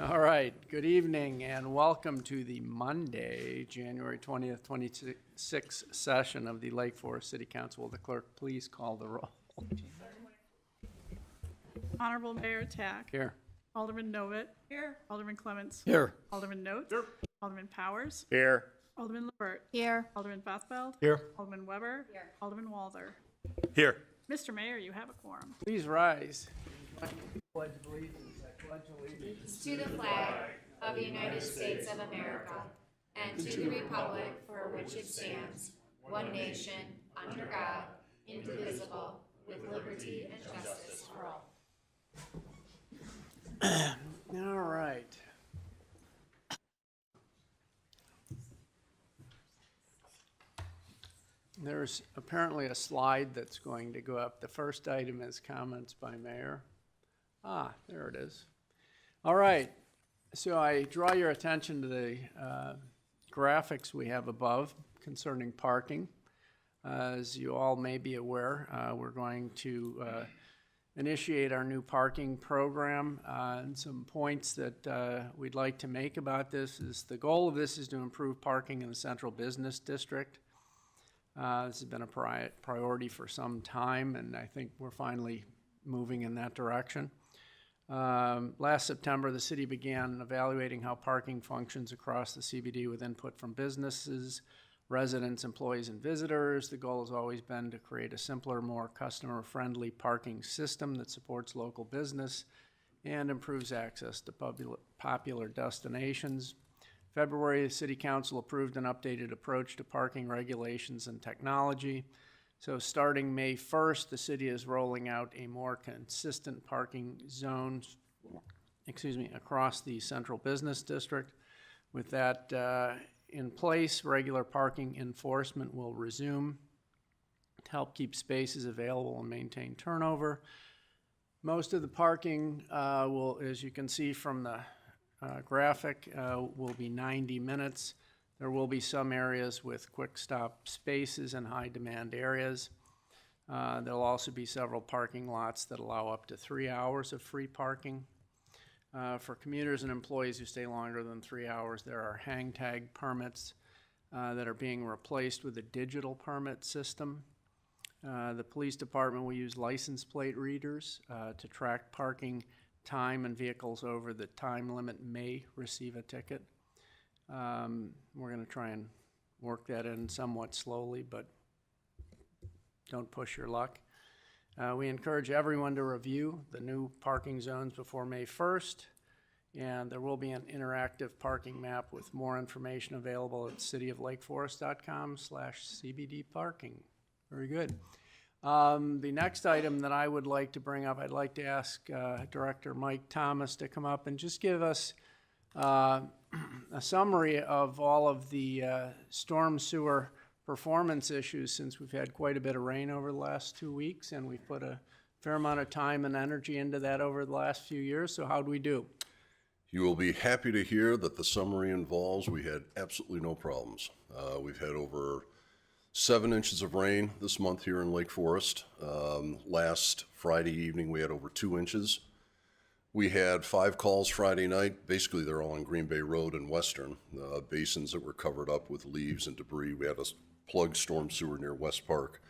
All right, good evening and welcome to the Monday, January 20th, 26th session of the Lake Forest City Council. Will the clerk please call the roll? Honorable Mayor Tack. Here. Alderman Novit. Here. Alderman Clements. Here. Alderman Notes. Here. Alderman Powers. Here. Alderman Levert. Here. Alderman Bethfeld. Here. Alderman Weber. Here. Alderman Walzer. Here. Mr. Mayor, you have a quorum. Please rise. Pledge allegiance. I pledge allegiance To the flag of the United States of America and to the republic for which it stands, one nation, under God, indivisible, with liberty and justice for all. All right. There's apparently a slide that's going to go up. The first item is comments by mayor. Ah, there it is. All right. So I draw your attention to the graphics we have above concerning parking. As you all may be aware, we're going to initiate our new parking program. And some points that we'd like to make about this is the goal of this is to improve parking in the central business district. This has been a priority for some time, and I think we're finally moving in that direction. Last September, the city began evaluating how parking functions across the CBD with input from businesses, residents, employees, and visitors. The goal has always been to create a simpler, more customer-friendly parking system that supports local business and improves access to popular destinations. February, the City Council approved an updated approach to parking regulations and technology. So starting May 1st, the city is rolling out a more consistent parking zones, across the central business district. With that in place, regular parking enforcement will resume to help keep spaces available and maintain turnover. Most of the parking will, as you can see from the graphic, will be 90 minutes. There will be some areas with quick stop spaces and high demand areas. There'll also be several parking lots that allow up to 3 hours of free parking. For commuters and employees who stay longer than 3 hours, there are hang tag permits that are being replaced with a digital permit system. The police department will use license plate readers to track parking time, and vehicles over the time limit may receive a ticket. We're going to try and work that in somewhat slowly, but don't push your luck. We encourage everyone to review the new parking zones before May 1st, and there will be an interactive parking map with more information available at cityoflakeforest.com/CBD parking. Very good. The next item that I would like to bring up, I'd like to ask Director Mike Thomas to come up and just give us a summary of all of the storm sewer performance issues, since we've had quite a bit of rain over the last 2 weeks, and we've put a fair amount of time and energy into that over the last few years. So how'd we do? You will be happy to hear that the summary involves we had absolutely no problems. We've had over 7 inches of rain this month here in Lake Forest. Last Friday evening we had over 2 inches. We had 5 calls Friday night. Basically they're all on Green Bay Road and Western. Basins that were covered up with leaves and debris. We had a plugged storm sewer near West Park.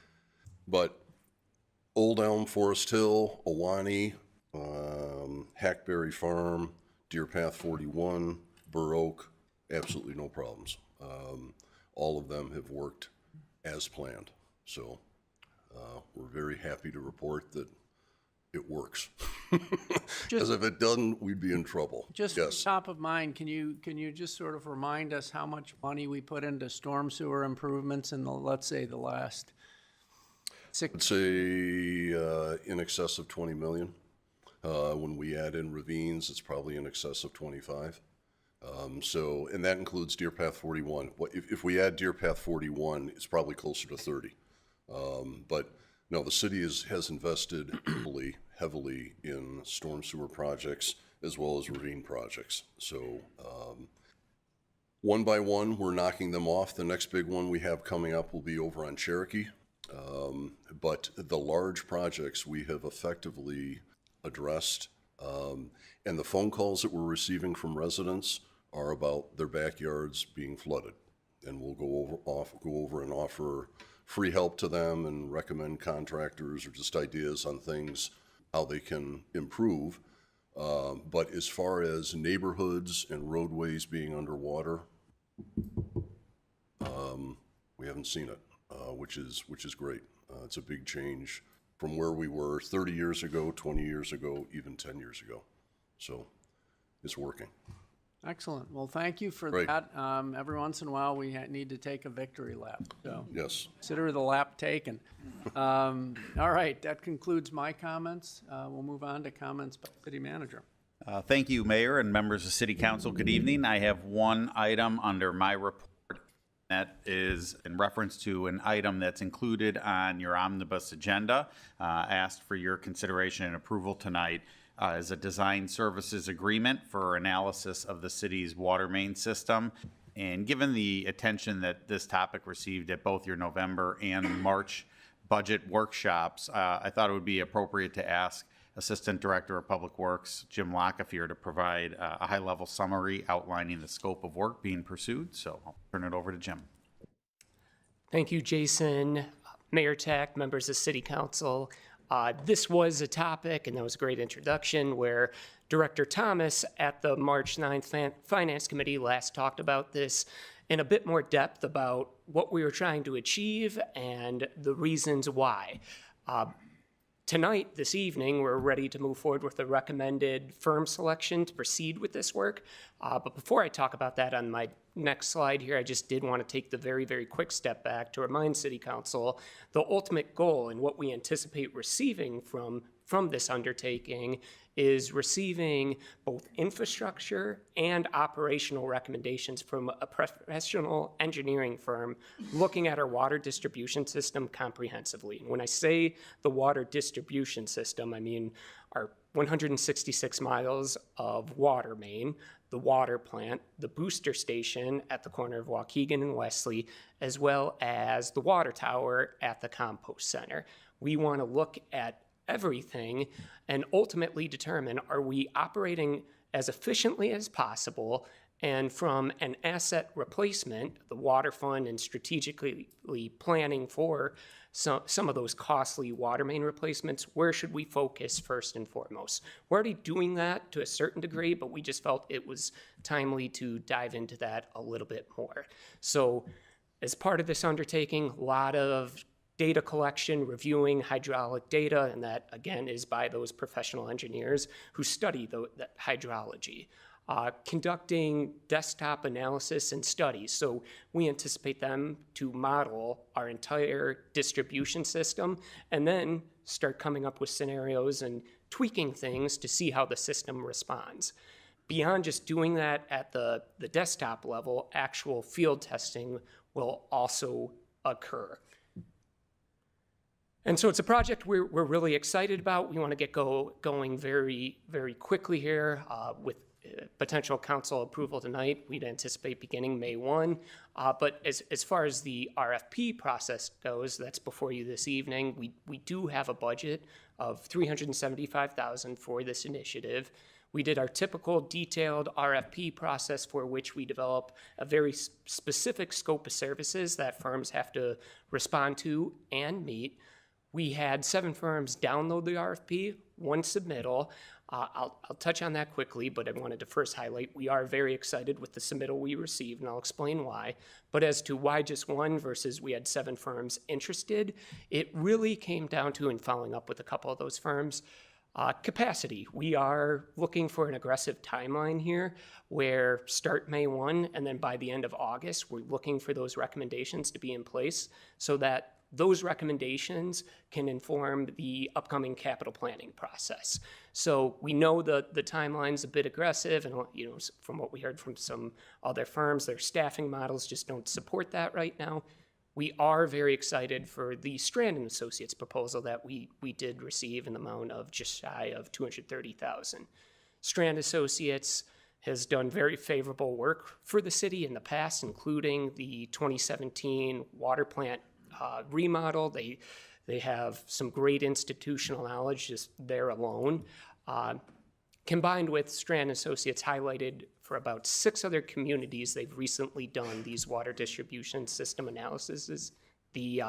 But Old Elm, Forest Hill, Ahwahnee, Hackberry Farm, Deer Path 41, Burr Oak, absolutely no problems. All of them have worked as planned. So we're very happy to report that it works. Because if it doesn't, we'd be in trouble. Just yes. top of mind, can you just sort of remind us how much money we put into storm sewer improvements in the, let's say, the last 6? I'd say in excess of 20 million. When we add in ravines, it's probably in excess of 25. So, and that includes Deer Path 41. If we add Deer Path 41, it's probably closer to 30. But no, the city has invested heavily in storm sewer projects as well as ravine projects. So one by one, we're knocking them off. The next big one we have coming up will be over on Cherokee. But the large projects we have effectively addressed And the phone calls that we're receiving from residents are about their backyards being flooded. And we'll go over and offer free help to them and recommend contractors or just ideas on things, how they can improve. But as far as neighborhoods and roadways being underwater, we haven't seen it, which is great. It's a big change from where we were 30 years ago, 20 years ago, even 10 years ago. So it's working. Excellent. Well, thank you for Great. that. Every once in a while, we need to take a victory lap. So Yes. consider the lap taken. All right, that concludes my comments. We'll move on to comments by the city manager. Thank you, Mayor and members of City Council. Good evening. I have one item under my report that is in reference to an item that's included on your omnibus agenda, asked for your consideration and approval tonight. Is a design services agreement for analysis of the city's water main system. And given the attention that this topic received at both your November and March budget workshops, I thought it would be appropriate to ask Assistant Director of Public Works, Jim Lockefear, to provide a high-level summary outlining the scope of work being pursued. So I'll turn it over to Jim. Thank you, Jason, Mayor Tack, members of City Council. This was a topic, and that was a great introduction, where Director Thomas at the March 9th Finance Committee last talked about this in a bit more depth about what we were trying to achieve and the reasons why. Tonight, this evening, we're ready to move forward with the recommended firm selection to proceed with this work. But before I talk about that on my next slide here, I just did want to take the very, very quick step back to remind City Council the ultimate goal and what we anticipate receiving from this undertaking is receiving both infrastructure and operational recommendations from a professional engineering firm looking at our water distribution system comprehensively. And when I say the water distribution system, I mean our 166 miles of water main, the water plant, the booster station at the corner of Waukegan and Wesley, as well as the water tower at the compost center. We want to look at everything and ultimately determine, are we operating as efficiently as possible? And from an asset replacement, the water fund and strategically planning for some of those costly water main replacements, where should we focus first and foremost? We're already doing that to a certain degree, but we just felt it was timely to dive into that a little bit more. So as part of this undertaking, a lot of data collection, reviewing hydraulic data, and that, again, is by those professional engineers who study that hydrology. Conducting desktop analysis and studies. So we anticipate them to model our entire distribution system and then start coming up with scenarios and tweaking things to see how the system responds. Beyond just doing that at the desktop level, actual field testing will also occur. And so it's a project we're really excited about. We want to get going very, very quickly here with potential council approval tonight. We'd anticipate beginning May 1. But as far as the RFP process goes, that's before you this evening. We do have a budget of $375,000 for this initiative. We did our typical detailed RFP process for which we develop a very specific scope of services that firms have to respond to and meet. We had 7 firms download the RFP, 1 submittal. I'll touch on that quickly, but I wanted to first highlight we are very excited with the submittal we received, and I'll explain why. But as to why just 1 versus we had 7 firms interested, it really came down to, in following up with a couple of those firms, capacity. We are looking for an aggressive timeline here where start May 1, and then by the end of August, we're looking for those recommendations to be in place so that those recommendations can inform the upcoming capital planning process. So we know the timeline's a bit aggressive, and from what we heard from some other firms, their staffing models just don't support that right now. We are very excited for the Strand & Associates proposal that we did receive in the amount of just shy of $230,000. Strand Associates has done very favorable work for the city in the past, including the 2017 water plant remodel. They have some great institutional knowledge just there alone. combined with Strand Associates highlighted for about 6 other communities they've recently done these water distribution system analyses. The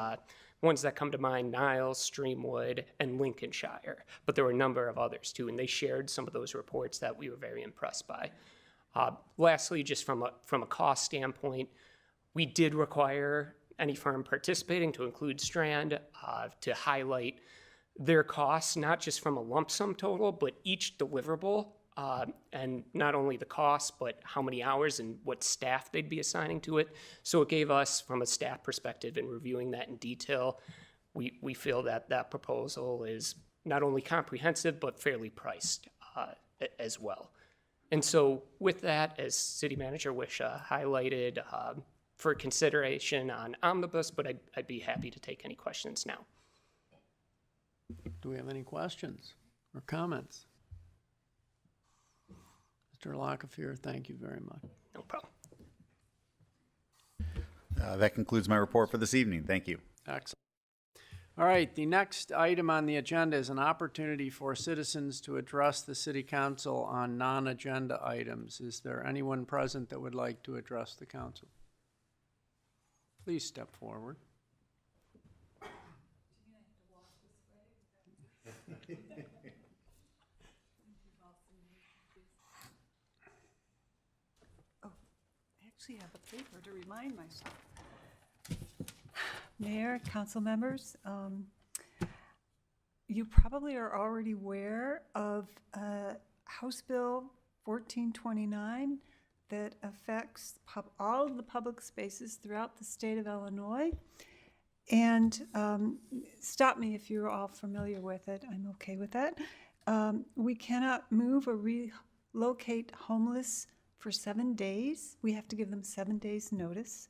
ones that come to mind, Niles, Streamwood, and Lincolnshire. But there were a number of others too, and they shared some of those reports that we were very impressed by. Lastly, just from a cost standpoint, we did require any firm participating, to include Strand, to highlight their costs, not just from a lump sum total, but each deliverable, and not only the cost, but how many hours and what staff they'd be assigning to it. So it gave us, from a staff perspective, in reviewing that in detail, we feel that that proposal is not only comprehensive, but fairly priced as well. And so with that, as City Manager Wisha highlighted, for consideration on omnibus, but I'd be happy to take any questions now. Do we have any questions or comments? Mr. Lockefier, thank you very much. No problem. That concludes my report for this evening. Thank you. Excellent. All right, the next item on the agenda is an opportunity for citizens to address the City Council on non-agenda items. Is there anyone present that would like to address the council? Please step forward. I actually have a paper to remind myself. Mayor, council members, you probably are already aware of House Bill 1429 that affects all of the public spaces throughout the state of Illinois. And stop me if you're all familiar with it. I'm okay with that. We cannot move or relocate homeless for 7 days. We have to give them 7 days notice.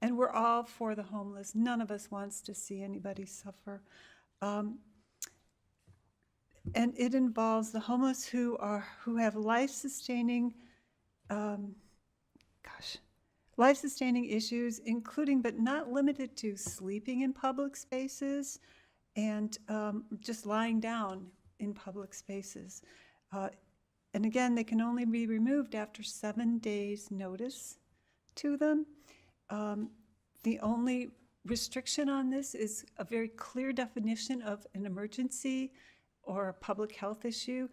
And we're all for the homeless. None of us wants to see anybody suffer. And it involves the homeless who have life-sustaining life-sustaining issues, including but not limited to sleeping in public spaces and just lying down in public spaces. And again, they can only be removed after 7 days notice to them. The only restriction on this is a very clear definition of an emergency or a public health issue,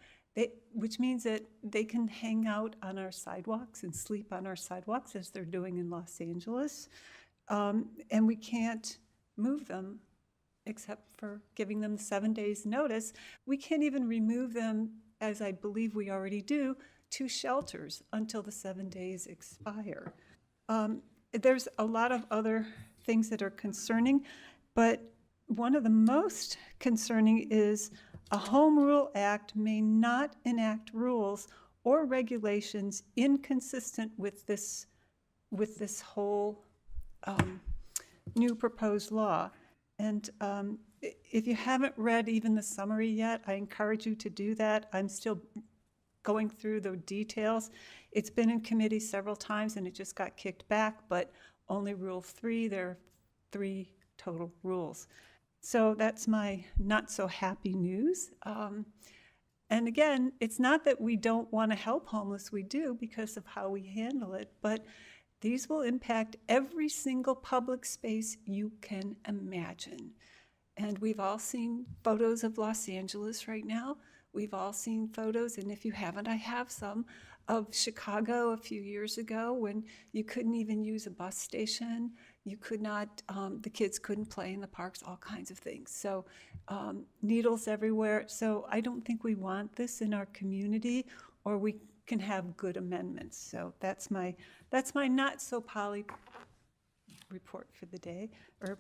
which means that they can hang out on our sidewalks and sleep on our sidewalks, as they're doing in Los Angeles. And we can't move them except for giving them 7 days notice. We can't even remove them, as I believe we already do, to shelters until the 7 days expire. There's a lot of other things that are concerning, but one of the most concerning is a Home Rule Act may not enact rules or regulations inconsistent with this whole new proposed law. And if you haven't read even the summary yet, I encourage you to do that. I'm still going through the details. It's been in committee several times and it just got kicked back, but only Rule 3, there are 3 total rules. So that's my not so happy news. And again, it's not that we don't want to help homeless, we do because of how we handle it, but these will impact every single public space you can imagine. And we've all seen photos of Los Angeles right now. We've all seen photos, and if you haven't, I have some, of Chicago a few years ago when you couldn't even use a bus station. You could not, the kids couldn't play in the parks, all kinds of things. So needles everywhere. So I don't think we want this in our community, or we can have good amendments. So that's my not so poly report for the day, or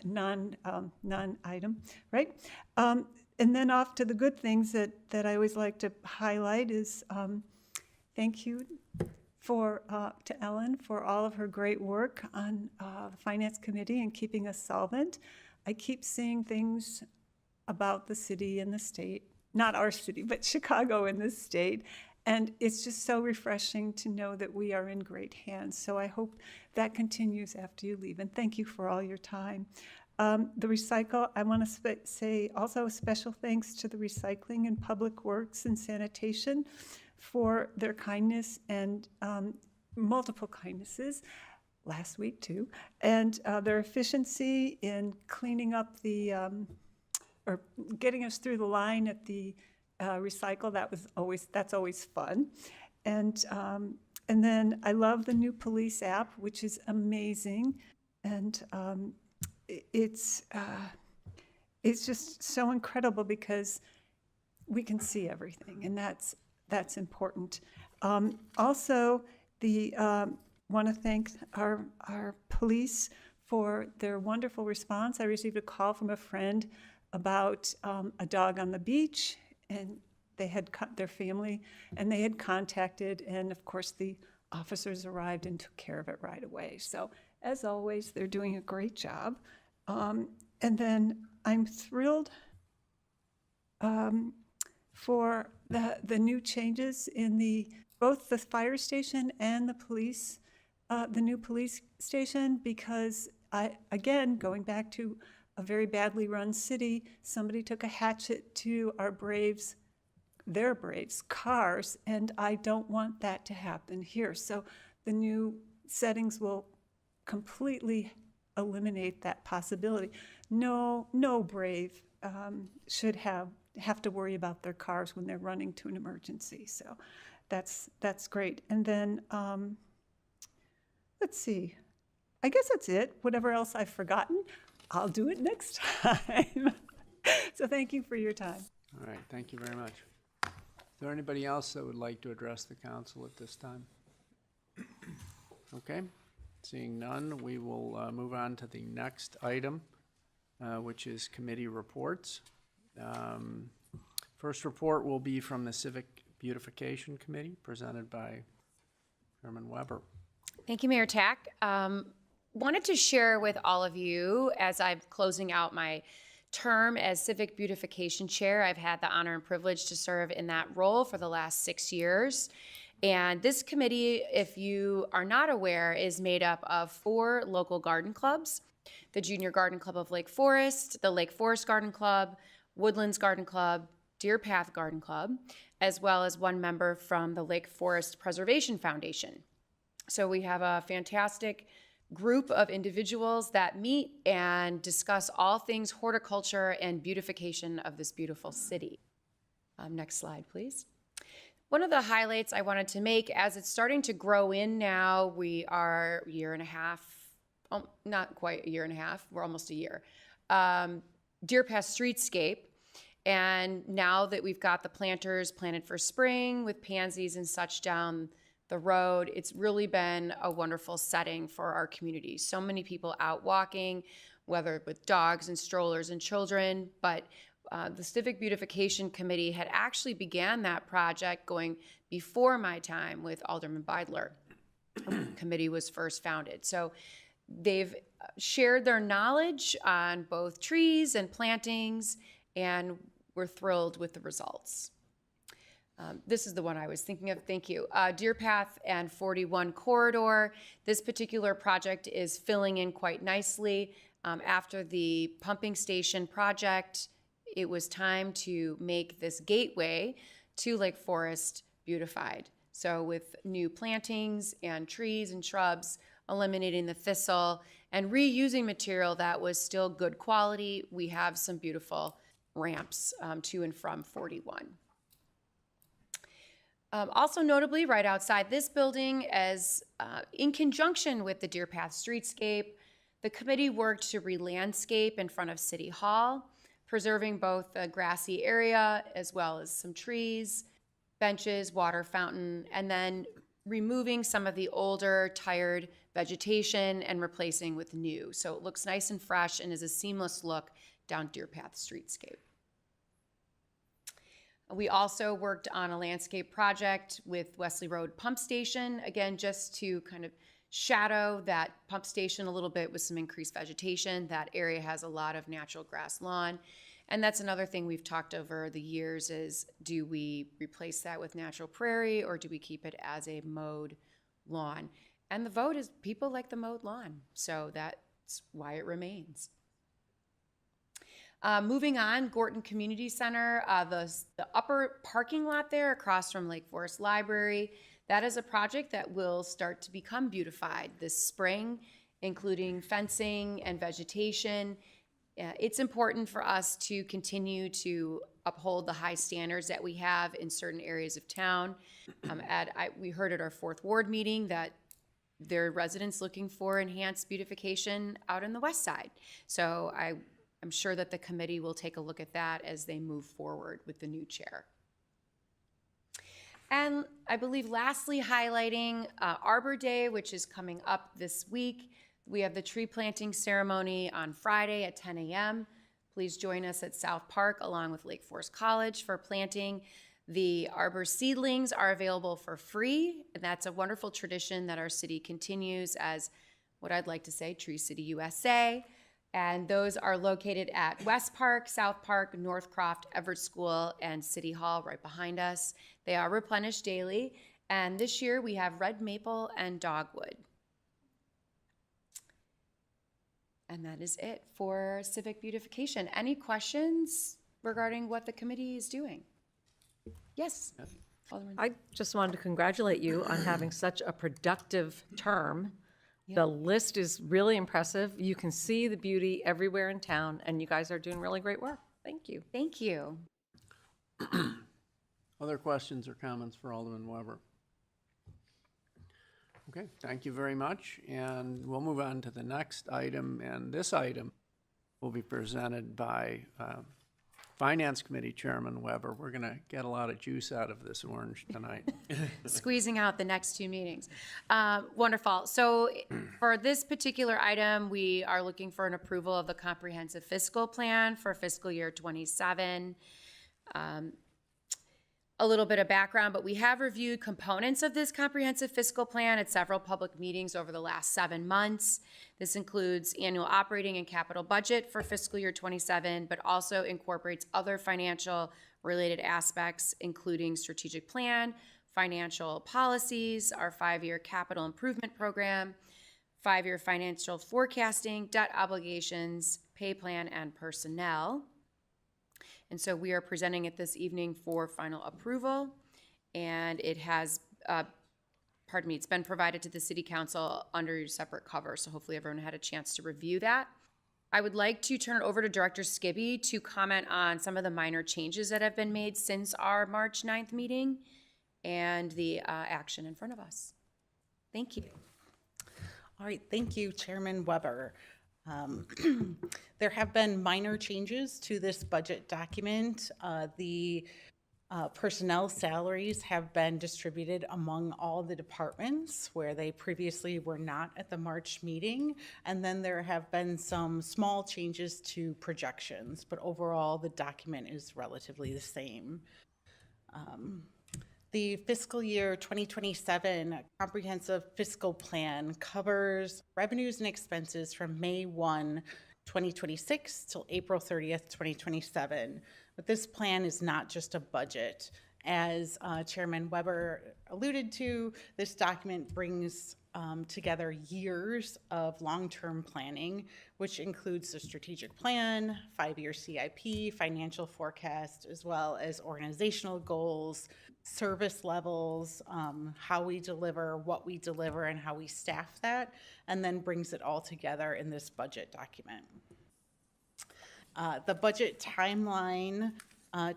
non-item, right? And then off to the good things that I always like to highlight is thank you to Ellen for all of her great work on the Finance Committee and keeping us solvent. I keep seeing things about the city and the state, not our city, but Chicago and the state. And it's just so refreshing to know that we are in great hands. So I hope that continues after you leave. And thank you for all your time. The recycle, I want to say also a special thanks to the Recycling and Public Works and Sanitation for their kindness and multiple kindnesses last week too, and their efficiency in cleaning up the, or getting us through the line at the recycle. That's always fun. And then I love the new police app, which is amazing. And it's just so incredible because we can see everything, and that's important. Also, want to thank our police for their wonderful response. I received a call from a friend about a dog on the beach, and they had their family, and they had contacted, and of course the officers arrived and took care of it right away. So as always, they're doing a great job. And then I'm thrilled for the new changes in both the fire station and the new police station, because again, going back to a very badly run city, somebody took a hatchet to their Braves cars, and I don't want that to happen here. So the new settings will completely eliminate that possibility. No Brave should have to worry about their cars when they're running to an emergency. So that's great. And then let's see. I guess that's it. Whatever else I've forgotten, I'll do it next time. So thank you for your time. All right, thank you very much. Is there anybody else that would like to address the council at this time? Okay, seeing none, we will move on to the next item, which is committee reports. First report will be from the Civic Beautification Committee, presented by Chairman Weber. Thank you, Mayor Tack. Wanted to share with all of you, as I'm closing out my term as Civic Beautification Chair, I've had the honor and privilege to serve in that role for the last 6 years. And this committee, if you are not aware, is made up of 4 local garden clubs: the Junior Garden Club of Lake Forest, the Lake Forest Garden Club, Woodlands Garden Club, Deer Path Garden Club, as well as 1 member from the Lake Forest Preservation Foundation. So we have a fantastic group of individuals that meet and discuss all things horticulture and beautification of this beautiful city. Next slide, please. One of the highlights I wanted to make, as it's starting to grow in now, we are a year and a half, not quite a year and a half, we're almost a year, Deer Path Streetscape. And now that we've got the planters planted for spring with pansies and such down the road, it's really been a wonderful setting for our community. So many people out walking, whether with dogs and strollers and children, but the Civic Beautification Committee had actually began that project going before my time with Alderman Beidler. The committee was first founded. So they've shared their knowledge on both trees and plantings, and we're thrilled with the results. This is the one I was thinking of. Thank you. Deer Path and 41 corridor. This particular project is filling in quite nicely. After the pumping station project, it was time to make this gateway to Lake Forest beautified. So with new plantings and trees and shrubs, eliminating the thistle and reusing material that was still good quality, we have some beautiful ramps to and from 41. Also notably, right outside this building, as in conjunction with the Deer Path Streetscape, the committee worked to re-landscape in front of City Hall, preserving both the grassy area as well as some trees, benches, water fountain, and then removing some of the older, tired vegetation and replacing with new. So it looks nice and fresh and is a seamless look down Deer Path Streetscape. We also worked on a landscape project with Wesley Road Pump Station, again, just to kind of shadow that pump station a little bit with some increased vegetation. That area has a lot of natural grass lawn. And that's another thing we've talked over the years is, do we replace that with natural prairie or do we keep it as a mowed lawn? And the vote is people like the mowed lawn, so that's why it remains. Moving on, Gorton Community Center, the upper parking lot there across from Lake Forest Library, that is a project that will start to become beautified this spring, including fencing and vegetation. It's important for us to continue to uphold the high standards that we have in certain areas of town. We heard at our 4th Ward meeting that there are residents looking for enhanced beautification out in the west side. So I'm sure that the committee will take a look at that as they move forward with the new chair. And I believe lastly, highlighting Arbor Day, which is coming up this week. We have the tree planting ceremony on Friday at 10 a.m. Please join us at South Park along with Lake Forest College for planting. The arbor seedlings are available for free, and that's a wonderful tradition that our city continues as what I'd like to say, Tree City USA. And those are located at West Park, South Park, Northcroft, Everett School, and City Hall right behind us. They are replenished daily, and this year we have red maple and dogwood. And that is it for civic beautification. Any questions regarding what the committee is doing? Yes. Alderman. I just wanted to congratulate you on having such a productive term. The list is really impressive. You can see the beauty everywhere in town, and you guys are doing really great work. Thank you. Thank you. Other questions or comments for Alderman Weber? Okay, thank you very much. And we'll move on to the next item. And this item will be presented by Finance Committee Chairman Weber. We're going to get a lot of juice out of this orange tonight. Squeezing out the next 2 meetings. Wonderful. So for this particular item, we are looking for an approval of the comprehensive fiscal plan for fiscal year 27. A little bit of background, but we have reviewed components of this comprehensive fiscal plan at several public meetings over the last 7 months. This includes annual operating and capital budget for fiscal year 27, but also incorporates other financial related aspects, including strategic plan, financial policies, our 5-year capital improvement program, 5-year financial forecasting, debt obligations, pay plan, and personnel. And so we are presenting it this evening for final approval, and it has, it's been provided to the City Council under your separate cover, so hopefully everyone had a chance to review that. I would like to turn it over to Director Skibby to comment on some of the minor changes that have been made since our March 9th meeting and the action in front of us. Thank you. All right, thank you, Chairman Weber. There have been minor changes to this budget document. The personnel salaries have been distributed among all the departments where they previously were not at the March meeting. And then there have been some small changes to projections, but overall the document is relatively the same. The fiscal year 2027 comprehensive fiscal plan covers revenues and expenses from May 1, 2026 till April 30th, 2027. But this plan is not just a budget. As Chairman Weber alluded to, this document brings together years of long-term planning, which includes the strategic plan, 5-year CIP, financial forecast, as well as organizational goals, service levels, how we deliver, what we deliver, and how we staff that, and then brings it all together in this budget document. The budget timeline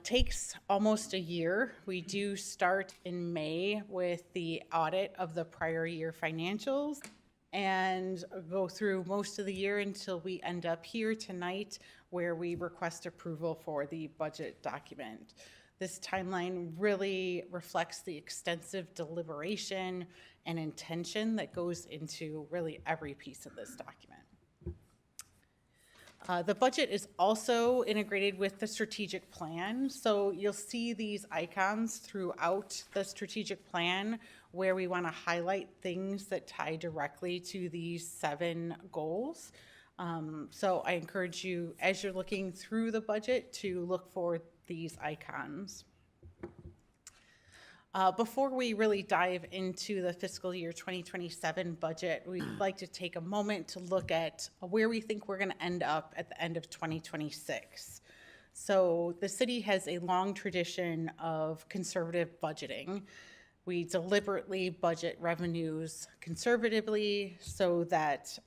takes almost a year. We do start in May with the audit of the prior year financials and go through most of the year until we end up here tonight where we request approval for the budget document. This timeline really reflects the extensive deliberation and intention that goes into really every piece of this document. The budget is also integrated with the strategic plan. So you'll see these icons throughout the strategic plan where we want to highlight things that tie directly to these 7 goals. So I encourage you, as you're looking through the budget, to look for these icons. Before we really dive into the fiscal year 2027 budget, we'd like to take a moment to look at where we think we're going to end up at the end of 2026. So the city has a long tradition of conservative budgeting. We deliberately budget revenues conservatively so that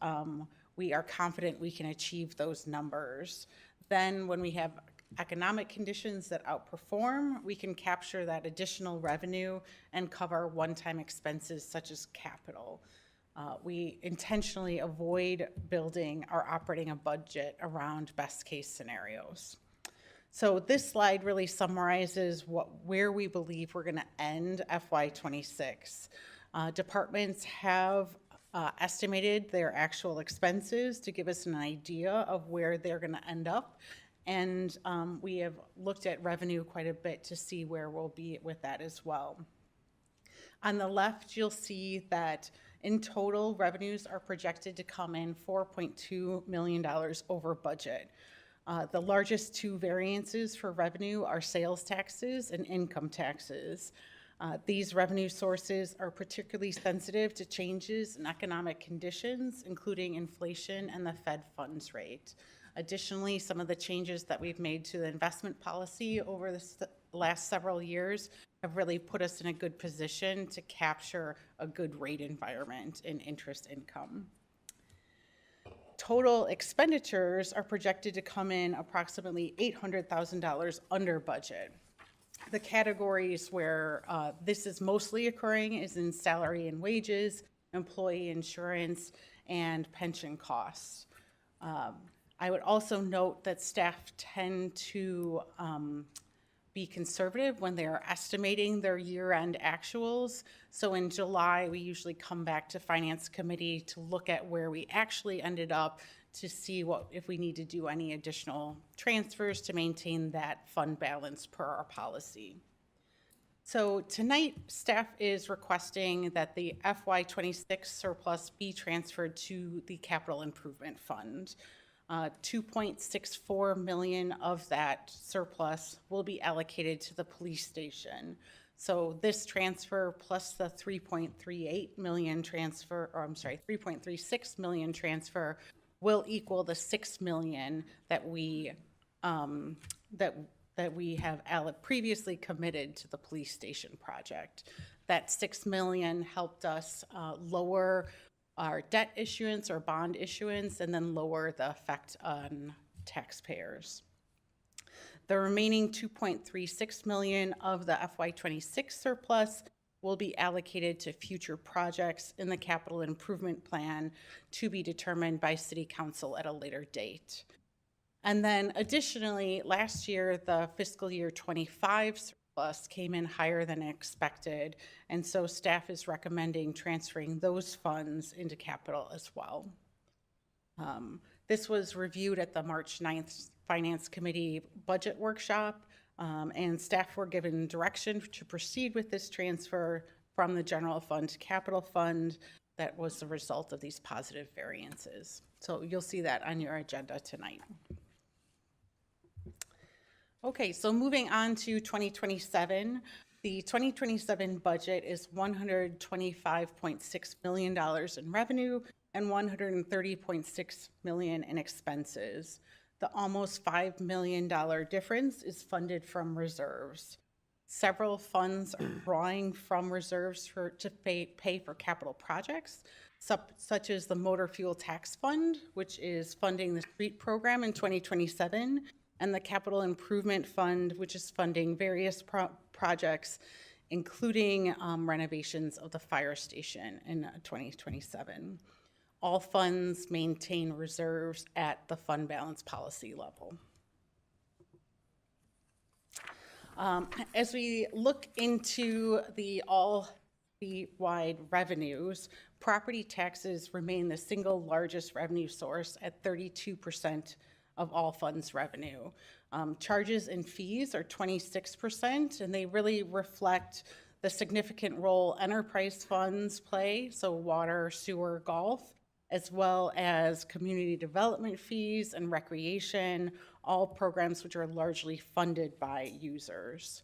we are confident we can achieve those numbers. Then when we have economic conditions that outperform, we can capture that additional revenue and cover one-time expenses such as capital. We intentionally avoid building or operating a budget around best-case scenarios. So this slide really summarizes where we believe we're going to end FY26. Departments have estimated their actual expenses to give us an idea of where they're going to end up. And we have looked at revenue quite a bit to see where we'll be with that as well. On the left, you'll see that in total, revenues are projected to come in $4.2 million over budget. The largest two variances for revenue are sales taxes and income taxes. These revenue sources are particularly sensitive to changes in economic conditions, including inflation and the Fed funds rate. Additionally, some of the changes that we've made to the investment policy over the last several years have really put us in a good position to capture a good rate environment in interest income. Total expenditures are projected to come in approximately $800,000 under budget. The categories where this is mostly occurring is in salary and wages, employee insurance, and pension costs. I would also note that staff tend to be conservative when they are estimating their year-end actuals. So in July, we usually come back to Finance Committee to look at where we actually ended up to see if we need to do any additional transfers to maintain that fund balance per our policy. So tonight, staff is requesting that the FY26 surplus be transferred to the Capital Improvement Fund. $2.64 million of that surplus will be allocated to the police station. So this transfer plus the $3.36 million transfer will equal the $6 million that we have previously committed to the police station project. That $6 million helped us lower our debt issuance or bond issuance, and then lower the effect on taxpayers. The remaining $2.36 million of the FY26 surplus will be allocated to future projects in the capital improvement plan to be determined by City Council at a later date. And then additionally, last year, the fiscal year 25 surplus came in higher than expected, and so staff is recommending transferring those funds into capital as well. This was reviewed at the March 9th Finance Committee budget workshop, and staff were given direction to proceed with this transfer from the general fund to capital fund. That was the result of these positive variances. So you'll see that on your agenda tonight. Okay, so moving on to 2027, the 2027 budget is $125.6 million in revenue and $130.6 million in expenses. The almost $5 million difference is funded from reserves. Several funds are drawing from reserves to pay for capital projects, such as the Motor Fuel Tax Fund, which is funding the street program in 2027, and the Capital Improvement Fund, which is funding various projects, including renovations of the fire station in 2027. All funds maintain reserves at the fund balance policy level. As we look into the all-wide revenues, property taxes remain the single largest revenue source at 32% of all funds revenue. Charges and fees are 26%, and they really reflect the significant role enterprise funds play, so water, sewer, golf, as well as community development fees and recreation, all programs which are largely funded by users.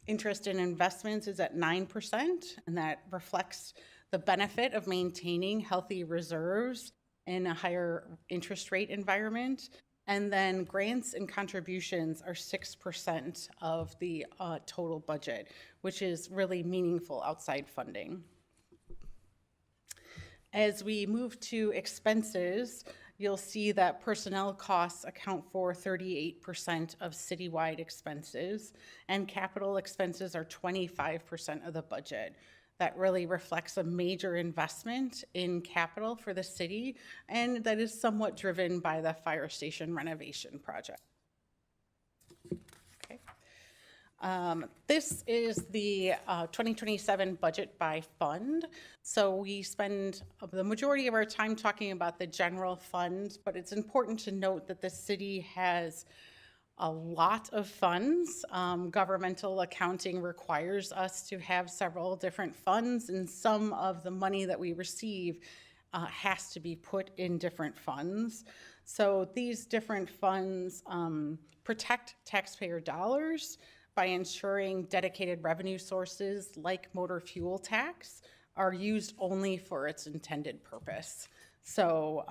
Interest in investments is at 9%, and that reflects the benefit of maintaining healthy reserves in a higher interest rate environment. And then grants and contributions are 6% of the total budget, which is really meaningful outside funding. As we move to expenses, you'll see that personnel costs account for 38% of citywide expenses, and capital expenses are 25% of the budget. That really reflects a major investment in capital for the city, and that is somewhat driven by the fire station renovation project. Okay. This is the 2027 budget by fund. So we spend the majority of our time talking about the general fund, but it's important to note that the city has a lot of funds. Governmental accounting requires us to have several different funds, and some of the money that we receive has to be put in different funds. So these different funds protect taxpayer dollars by ensuring dedicated revenue sources like motor fuel tax are used only for its intended purpose. So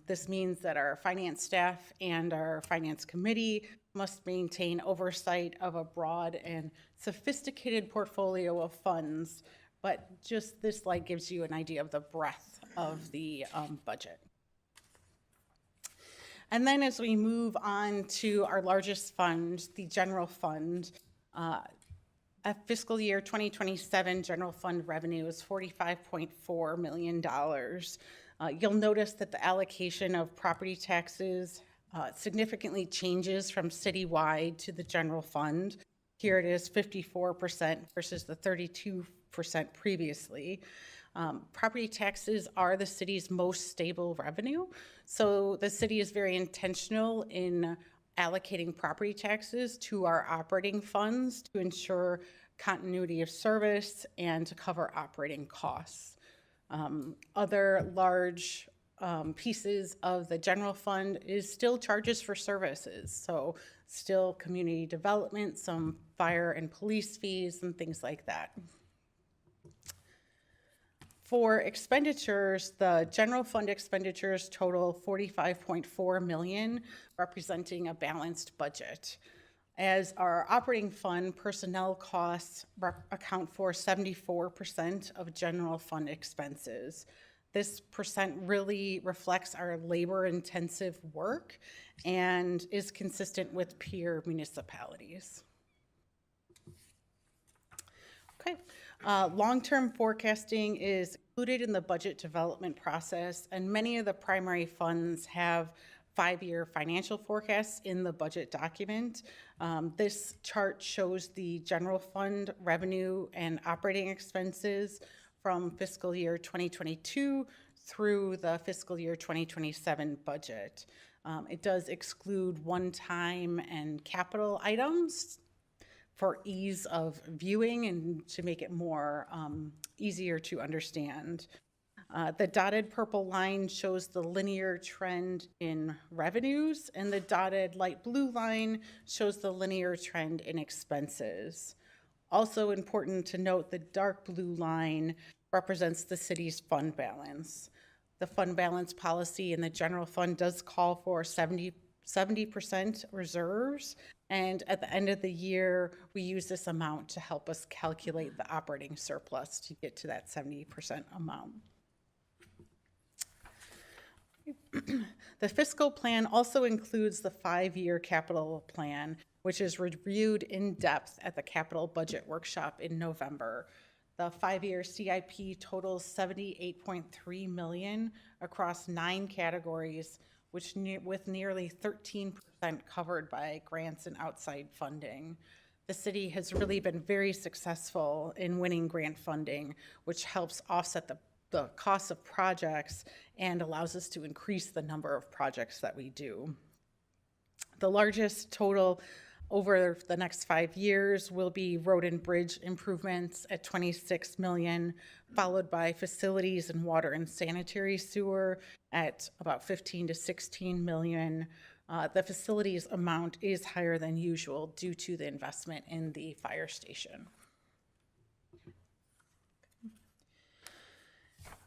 this means that our finance staff and our finance committee must maintain oversight of a broad and sophisticated portfolio of funds, but just this slide gives you an idea of the breadth of the budget. And then as we move on to our largest fund, the general fund, fiscal year 2027 general fund revenue is $45.4 million. You'll notice that the allocation of property taxes significantly changes from citywide to the general fund. Here it is 54% versus the 32% previously. Property taxes are the city's most stable revenue, so the city is very intentional in allocating property taxes to our operating funds to ensure continuity of service and to cover operating costs. Other large pieces of the general fund is still charges for services. So still community development, some fire and police fees and things like that. For expenditures, the general fund expenditures total $45.4 million, representing a balanced budget. As our operating fund, personnel costs account for 74% of general fund expenses. This percent really reflects our labor-intensive work and is consistent with peer municipalities. Okay, long-term forecasting is included in the budget development process, and many of the primary funds have 5-year financial forecasts in the budget document. This chart shows the general fund revenue and operating expenses from fiscal year 2022 through the fiscal year 2027 budget. It does exclude one-time and capital items for ease of viewing and to make it more easier to understand. The dotted purple line shows the linear trend in revenues, and the dotted light blue line shows the linear trend in expenses. Also important to note, the dark blue line represents the city's fund balance. The fund balance policy in the general fund does call for 70% reserves, and at the end of the year, we use this amount to help us calculate the operating surplus to get to that 70% amount. The fiscal plan also includes the 5-year capital plan, which is reviewed in depth at the capital budget workshop in November. The 5-year CIP totals $78.3 million across 9 categories, which with nearly 13% covered by grants and outside funding. The city has really been very successful in winning grant funding, which helps offset the cost of projects and allows us to increase the number of projects that we do. The largest total over the next 5 years will be road and bridge improvements at $26 million, followed by facilities and water and sanitary sewer at about $15 to $16 million. The facilities amount is higher than usual due to the investment in the fire station.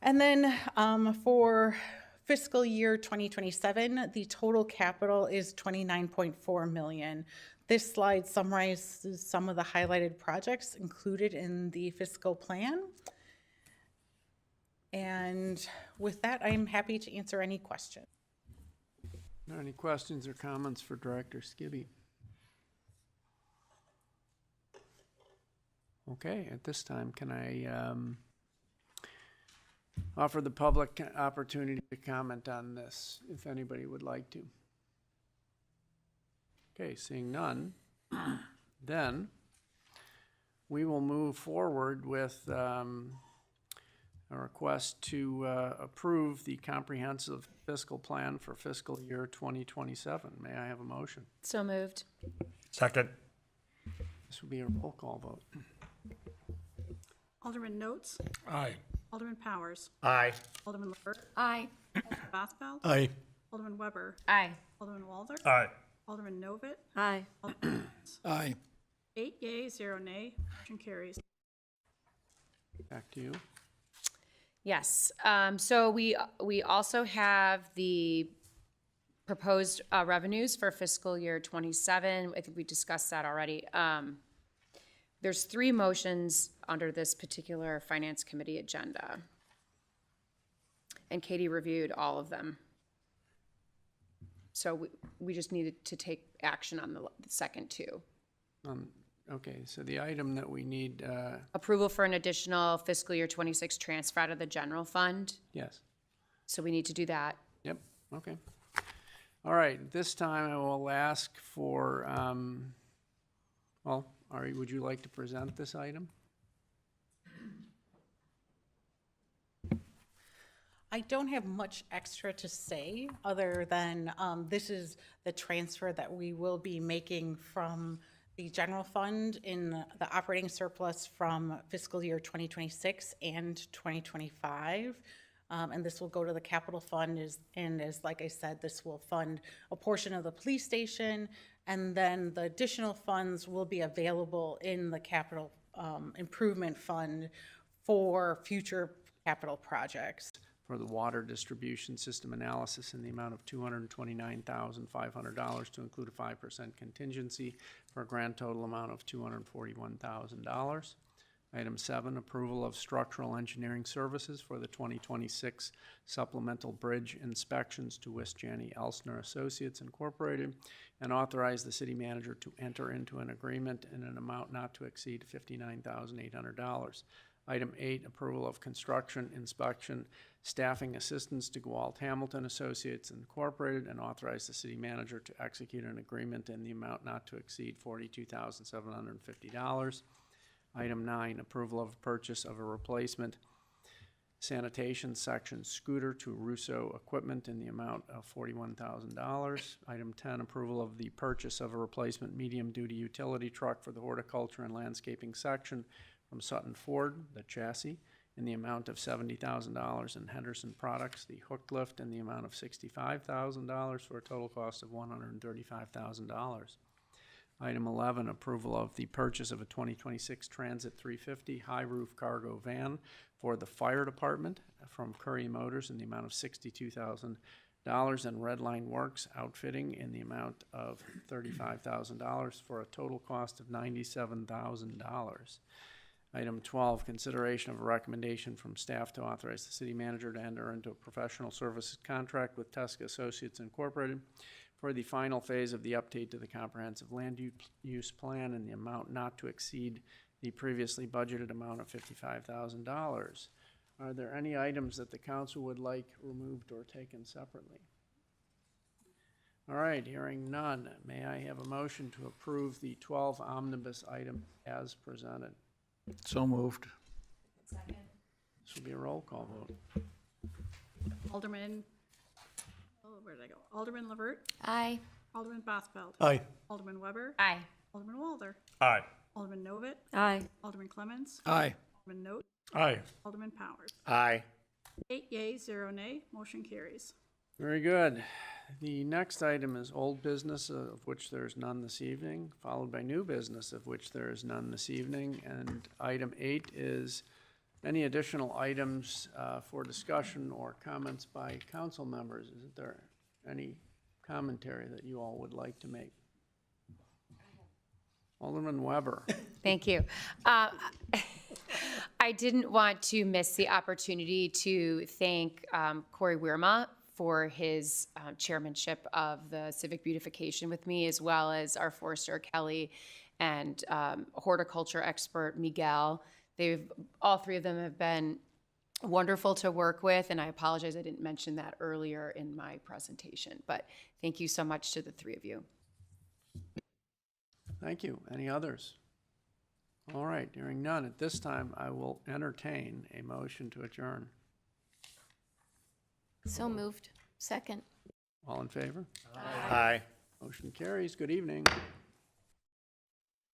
And then for fiscal year 2027, the total capital is $29.4 million. This slide summarizes some of the highlighted projects included in the fiscal plan. And with that, I'm happy to answer any questions. Are there any questions or comments for Director Skibby? Okay, at this time, can I offer the public opportunity to comment on this, if anybody would like to? Okay, seeing none, then we will move forward with a request to approve the comprehensive fiscal plan for fiscal year 2027. May I have a motion? So moved. Second. This will be a roll call vote. Alderman Notes, Aye. Alderman Powers, Aye. Alderman LaBert, Aye. Alderman Bothfeld, Aye. Alderman Weber, Aye. Alderman Walther, Aye. Alderman Novit, Aye. Alderman Clemmons. Aye. 8 yeas, 0 nay, motion carries. Back to you. Yes, so we also have the proposed revenues for fiscal year 27. I think we discussed that already. There's 3 motions under this particular Finance Committee agenda. And Katie reviewed all of them. So we just needed to take action on the second 2. Okay, so the item that we need, Approval for an additional fiscal year 26 transfer out of the general fund. yes. So we need to do that. Yep, okay. All right, this time I will ask for, well, Ari, would you like to present this item? I don't have much extra to say other than this is the transfer that we will be making from the general fund in the operating surplus from fiscal year 2026 and 2025. And this will go to the capital fund and as like I said, this will fund a portion of the police station, and then the additional funds will be available in the capital improvement fund for future capital projects. For the water distribution system analysis in the amount of $229,500 to include a 5% contingency for a grand total amount of $241,000. Item 7, approval of structural engineering services for the 2026 supplemental bridge inspections to Wisjani Elsner Associates Incorporated, and authorize the city manager to enter into an agreement in an amount not to exceed $59,800. Item 8, approval of construction inspection staffing assistance to Gwalt Hamilton Associates Incorporated, and authorize the city manager to execute an agreement in the amount not to exceed $42,750. Item 9, approval of purchase of a replacement sanitation section scooter to Russo Equipment in the amount of $41,000. Item 10, approval of the purchase of a replacement medium-duty utility truck for the horticulture and landscaping section from Sutton Ford, the chassis, in the amount of $70,000, and Henderson Products, the hook lift, in the amount of $65,000 for a total cost of $135,000. Item 11, approval of the purchase of a 2026 Transit 350 high roof cargo van for the fire department from Curry Motors in the amount of $62,000, and Redline Works outfitting in the amount of $35,000 for a total cost of $97,000. Item 12, consideration of a recommendation from staff to authorize the city manager to enter into a professional services contract with Tesca Associates Incorporated for the final phase of the update to the comprehensive land use plan in the amount not to exceed the previously budgeted amount of $55,000. Are there any items that the council would like removed or taken separately? All right, hearing none, may I have a motion to approve the 12 omnibus items as presented? So moved. This will be a roll call vote. Alderman, where did I go? Alderman LaBert, Aye. Alderman Bothfeld, Aye. Alderman Weber, Aye. Alderman Walther, Aye. Alderman Novit, Aye. Alderman Clemmons, Aye. Alderman Note, Aye. Alderman Powers. Aye. 8 yeas, 0 nay, motion carries. Very good. The next item is old business, of which there is none this evening, followed by new business, of which there is none this evening. And item 8 is any additional items for discussion or comments by council members. Is there any commentary that you all would like to make? Alderman Weber. Thank you. I didn't want to miss the opportunity to thank Corey Wierma for his chairmanship of the Civic Beautification with me, as well as our forester Kelly and horticulture expert Miguel. All three of them have been wonderful to work with, and I apologize I didn't mention that earlier in my presentation, but thank you so much to the three of you. Thank you. Any others? All right, hearing none, at this time, I will entertain a motion to adjourn. So moved. Second. All in favor? Aye. Motion carries. Good evening.